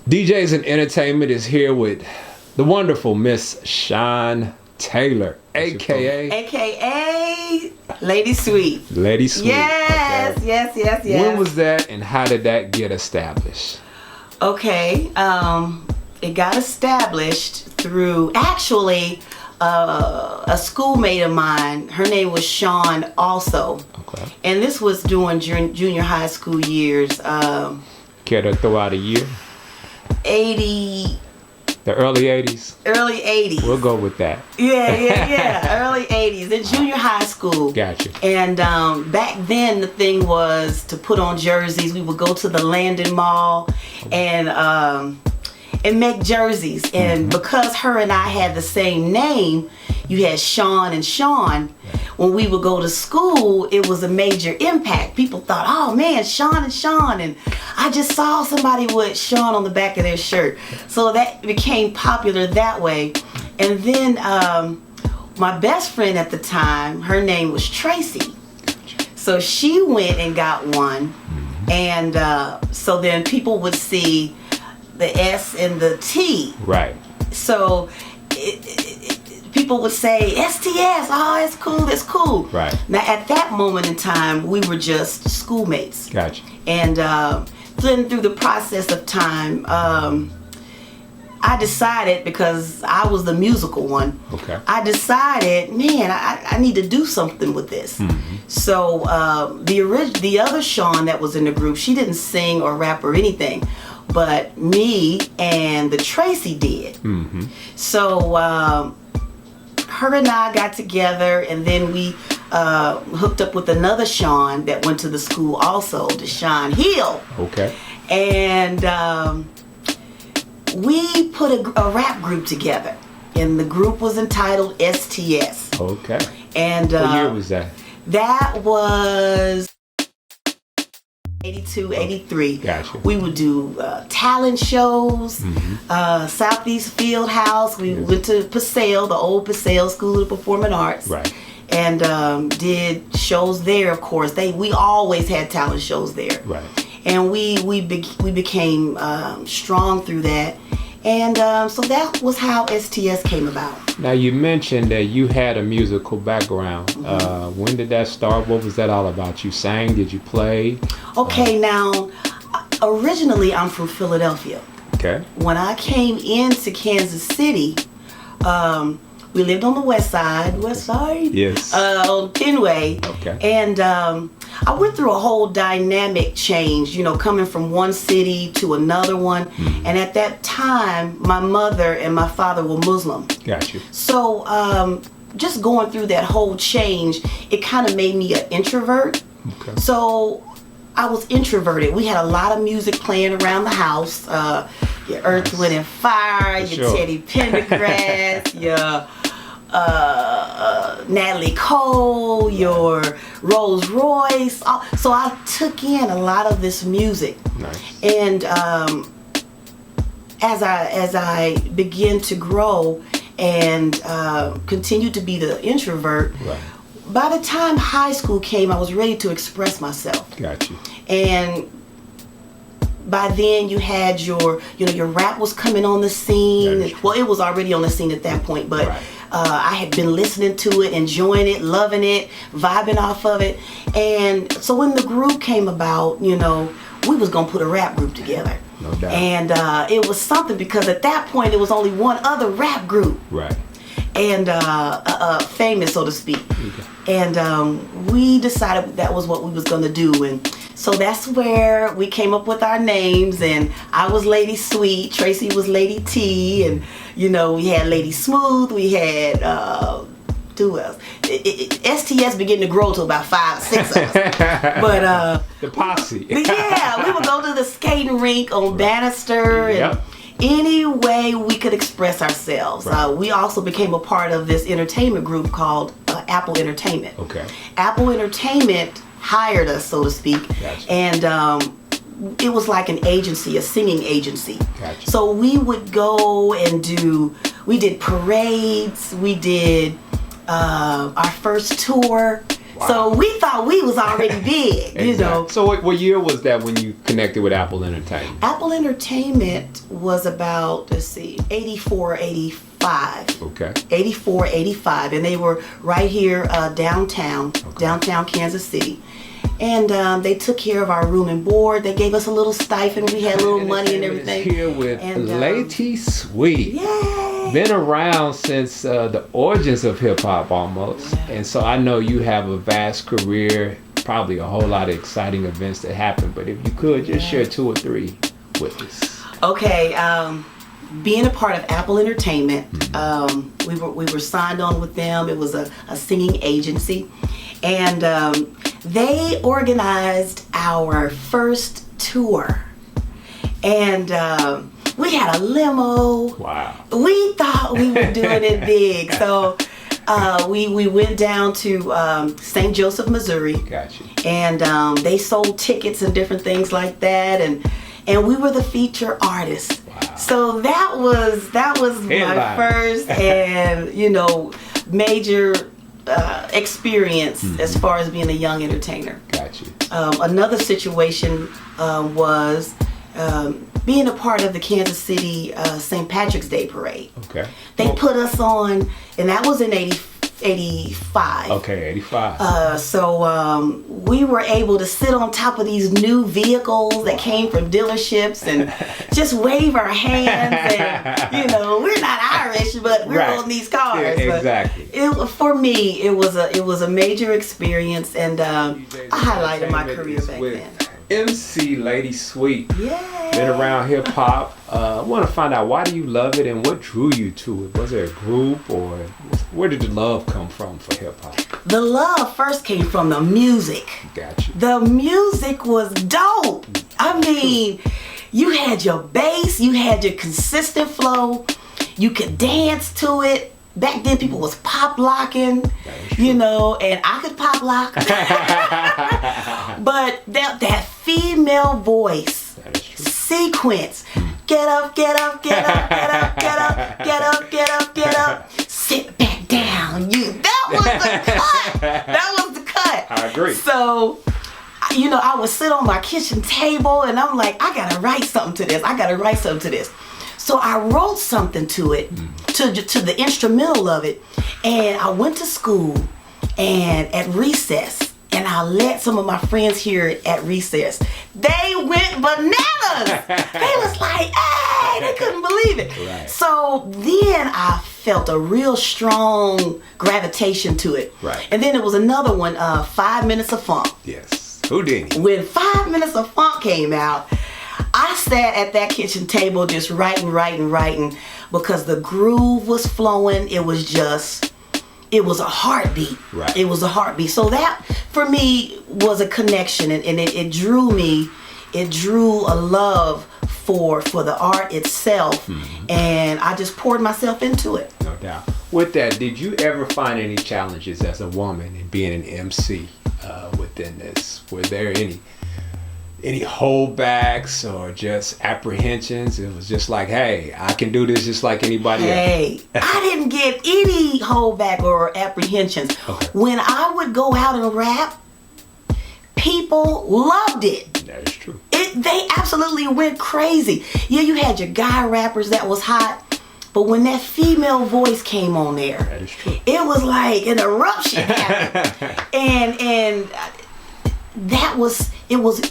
DJs and Entertainment is here with the wonderful Miss Shawn Taylor, aka Lady Sweet. Lady Sweet. Yes, okay. yes. When was that and how did that get established? Okay, it got established through actually a schoolmate of mine. Her name was Shawn also. Okay. And this was during junior high school years. Care to throw out a year? 80. The early 80s? Early 80s. We'll go with that. Yeah. Early 80s in junior high school. Gotcha. And back then the thing was to put on jerseys. We would go to the Landon Mall and make jerseys. And because her and I had the same name, you had Shawn and Shawn. When we would go to school, it was a major impact. People thought, oh man, Shawn and Shawn. And I just saw somebody with Shawn on the back of their shirt. So that became popular that way. And then my best friend at the time, her name was Tracy. So she went and got one. And so then people would see the S and the T. Right. So people would say STS, oh, it's cool. Right. Now at that moment in time, we were just schoolmates. Gotcha. And then through the process of time, I decided, because I was the musical one, okay, I decided, man, I need to do something with this. So the other Shawn that was in the group, she didn't sing or rap or anything, but me and the Tracy did. So her and I got together, and then we hooked up with another Shawn that went to the school also, Deshaun Hill. Okay. And we put a rap group together, and the group was entitled STS. Okay. And what year was that? That was 82, 83. Gotcha. We would do talent shows, Southeast Fieldhouse. We went to Paseo, the old Paseo School of Performing Arts. Right. And did shows there, of course. We always had talent shows there. Right. And we became strong through that. And so that was how STS came about. Now you mentioned that you had a musical background. When did that start? What was that all about? You sang? Did you play? Okay, now originally I'm from Philadelphia. Okay. When I came into Kansas City, we lived on the west side. Yes. On Penway. Okay. And I went through a whole dynamic change, coming from one city to another one. And at that time, my mother and my father were Muslim. Gotcha. So just going through that whole change, it kind of made me an introvert. Okay. So I was introverted. We had a lot of music playing around the house. Your Earth, Wind and Fire, your Teddy Pendergrass, your Natalie Cole, your Rolls Royce. So I took in a lot of this music. Nice. And as I began to grow and continue to be the introvert, right, by the time high school came, I was ready to express myself. Got you. And by then you had your rap was coming on the scene. Well, it was already on the scene at that point, but right, I had been listening to it, enjoying it, loving it, vibing off of it. And so when the group came about, we was gonna put a rap group together. No doubt. And it was something, because at that point there was only one other rap group. Right. And famous, so to speak. Okay. And we decided that was what we was gonna do. And so that's where we came up with our names. And I was Lady Sweet, Tracy was Lady T, and we had Lady Smooth, we had who else? STS began to grow to about 5 or 6 of us. But the posse. Yeah, we would go to the skating rink on Bannister, and any way we could express ourselves. Right. We also became a part of this entertainment group called Apple Entertainment. Okay. Apple Entertainment hired us, so to speak. Gotcha. And it was like an agency, a singing agency. Gotcha. So we would go and we did parades, we did our first tour Wow. So we thought we was already big, you know. So what year was that when you connected with Apple Entertainment? Apple Entertainment was about, let's see, 84, 85. Okay. 84, 85. And they were right here downtown Kansas City. And they took care of our room and board. They gave us a little stipend. We had a little money and everything. Here with Lady Sweet. Yay! Been around since the origins of hip hop almost. Yeah. And so I know you have a vast career, probably a whole lot of exciting events that happen. But if you could just share 2 or 3 with us. Okay. Being a part of Apple Entertainment, we were signed on with them. It was a singing agency. And they organized our first tour. And we had a limo. Wow. We thought we were doing it big. So we went down to St. Joseph, Missouri. Gotcha. And they sold tickets and different things like that. And we were the feature artists. Wow. So that was my first and, you know, major experience as far as being a young entertainer. Gotcha. Another situation was being a part of the Kansas City St. Patrick's Day Parade. Okay. They put us on, and that was in 85. Okay, 85. So we were able to sit on top of these new vehicles that came from dealerships and just wave our hands. And, you know, we're not Irish, but we're on these cars. Yeah, exactly. For me, it was a major experience, and I highlighted my career back then. MC Lady Sweet. Yeah. Been around hip hop. I want to find out, why do you love it and what drew you to it? Was there a group, or where did the love come from for hip hop? The love first came from the music. Gotcha. The music was dope. I mean, you had your bass, you had your consistent flow, you could dance to it. Back then, people was pop locking, you know, and I could pop lock. But that female voice sequence, get up, get up, get up, get up, get up, get up, get up, get up, sit back down. That was the cut. That was the cut. I agree. So, you know, I would sit on my kitchen table and I'm like, I gotta write something to this. I gotta write something to this. So I wrote something to it, to the instrumental of it, and I went to school and at recess, and I let some of my friends hear it at recess. They went bananas. They was like, hey, they couldn't believe it. Right. So then I felt a real strong gravitation to it. Right. And then there was another one, 5 Minutes of Funk. Yes. Houdini. When 5 Minutes of Funk came out, I sat at that kitchen table just writing because the groove was flowing. It was a heartbeat. Right. It was a heartbeat. So that for me was a connection, and it drew me. It drew a love for the art itself, and I just poured myself into it. No doubt. With that, did you ever find any challenges as a woman in being an MC within this? Were there any holdbacks or just apprehensions? It was just like, hey, I can do this just like anybody else. Hey, I didn't get any holdback or apprehensions. Okay. When I would go out and rap, people loved it. That is true. They absolutely went crazy. Yeah, you had your guy rappers that was hot, but when that female voice came on there, That is true. it was like an eruption happened. and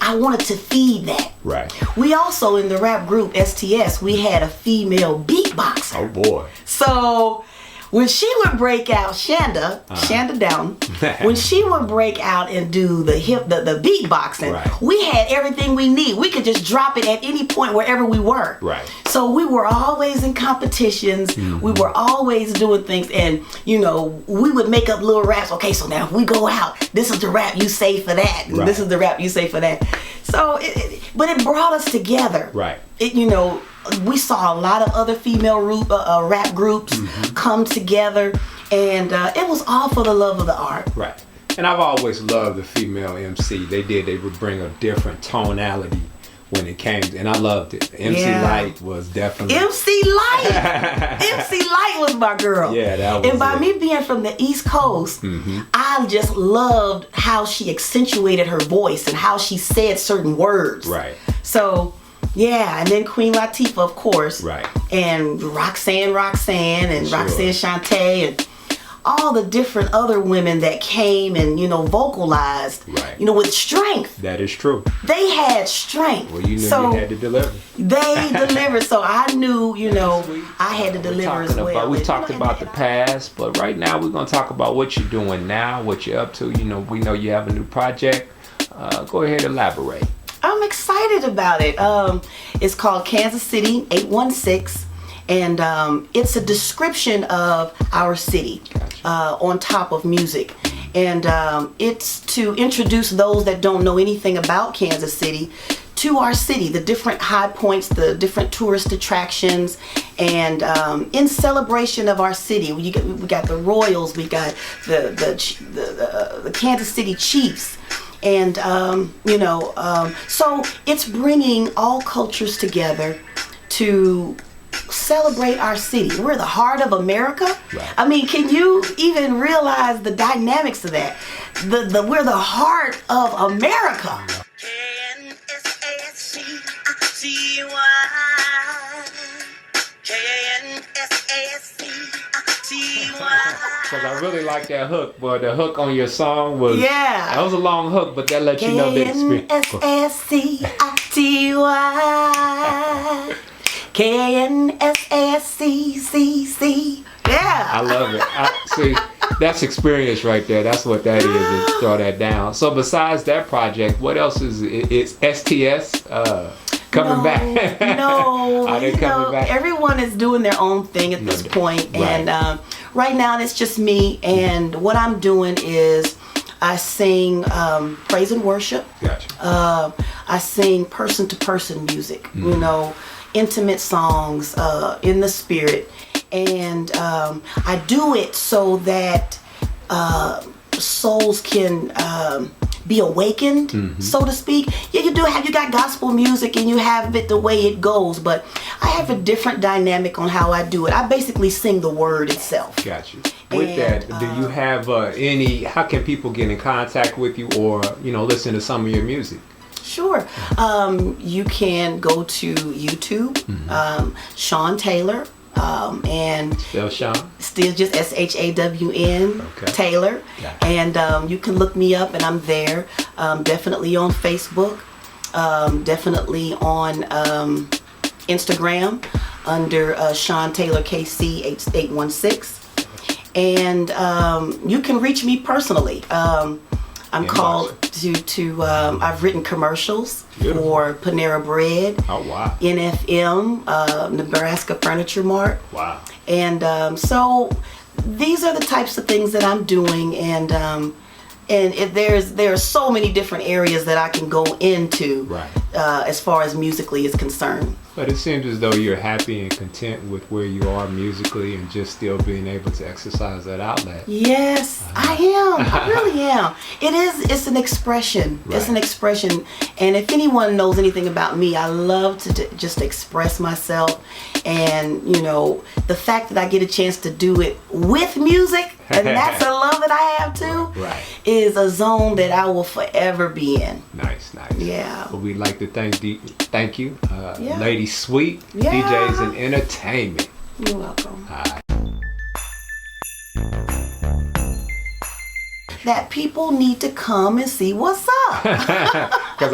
I wanted to feed that. Right. We also, in the rap group STS, we had a female beatboxer. Oh boy. So when she would break out, Shanda Down, when she would break out and do the beatboxing, Right. we had everything we need. We could just drop it at any point wherever we were. Right. So we were always in competitions. We were always doing things, and you know, we would make up little raps. Okay, so now if we go out, this is the rap you say for that. And Right. This is the rap you say for that. So, but it brought us together. Right. We saw a lot of other female rap groups come together, and it was all for the love of the art. Right. And I've always loved the female MC. They would bring a different tonality when it came, and I loved it. MC Light was definitely MC Light. MC Light was my girl. Yeah, that was. And by me being from the East Coast, I just loved how she accentuated her voice and how she said certain words. Right. So, yeah, and then Queen Latifah, of course. Right. And Roxanne, and Sure. Roxanne Shante, and all the different other women that came and, you know, vocalized, Right. you know, with strength. That is true. They had strength. Well, you knew so you had to deliver. they delivered, so I knew, you know, I had to deliver as well. We talked about the past, but right now we're going to talk about what you're doing now, what you're up to. You know, we know you have a new project. Go ahead, elaborate. I'm excited about it. It's called Kansas City 816. And it's a description of our city on top of music. And it's to introduce those that don't know anything about Kansas City to our city, the different high points, the different tourist attractions, and in celebration of our city. We got the Royals, we got the Kansas City Chiefs. And, you know, so it's bringing all cultures together to celebrate our city. We're the heart of America. Right. I mean, can you even realize the dynamics of that? We're the heart of America. Because I really like that hook, but the hook on your song was that was a long hook, but that let you know the experience. K-N-S-A-S-C-I-T-Y K-N-S-A-S-C-C-C. Yeah. I love it. See, that's experience right there. That's what that is. To throw that down. So besides that project, what else is STS coming back? No. Are they coming back? Everyone is doing their own thing at this point. Right. And right now it's just me. And what I'm doing is I sing praise and worship. Gotcha. I sing person-to-person music, you know, intimate songs in the spirit. And I do it so that souls can be awakened, so to speak. Yeah, you got gospel music and you have it the way it goes, but I have a different dynamic on how I do it. I basically sing the word itself. Gotcha. With that, do you have how can people get in contact with you or, you know, listen to some of your music? Sure. You can go to YouTube, Shawn Taylor, and Still Shawn? Still just SHAWN Taylor. Yeah. And you can look me up and I'm there. Definitely on Facebook, definitely on Instagram under Shawn Taylor KC 816. And you can reach me personally. I'm called to I've written commercials for Panera Bread. Oh, wow. NFM, Nebraska Furniture Mart. Wow. And so these are the types of things that I'm doing, and there are so many different areas that I can go into as far as musically is concerned. But it seems as though you're happy and content with where you are musically and just still being able to exercise that outlet. Yes, I am. I really am. It's an expression. Right. It's an expression. And if anyone knows anything about me, I love to just express myself. And, you know, the fact that I get a chance to do it with music, and that's a love that I have too, is a zone that I will forever be in. Nice. Yeah. Well, we'd like to thank you, Lady Sweet, Yeah. DJs and Entertainment. You're welcome. All right. That people need to come and see what's up. Because I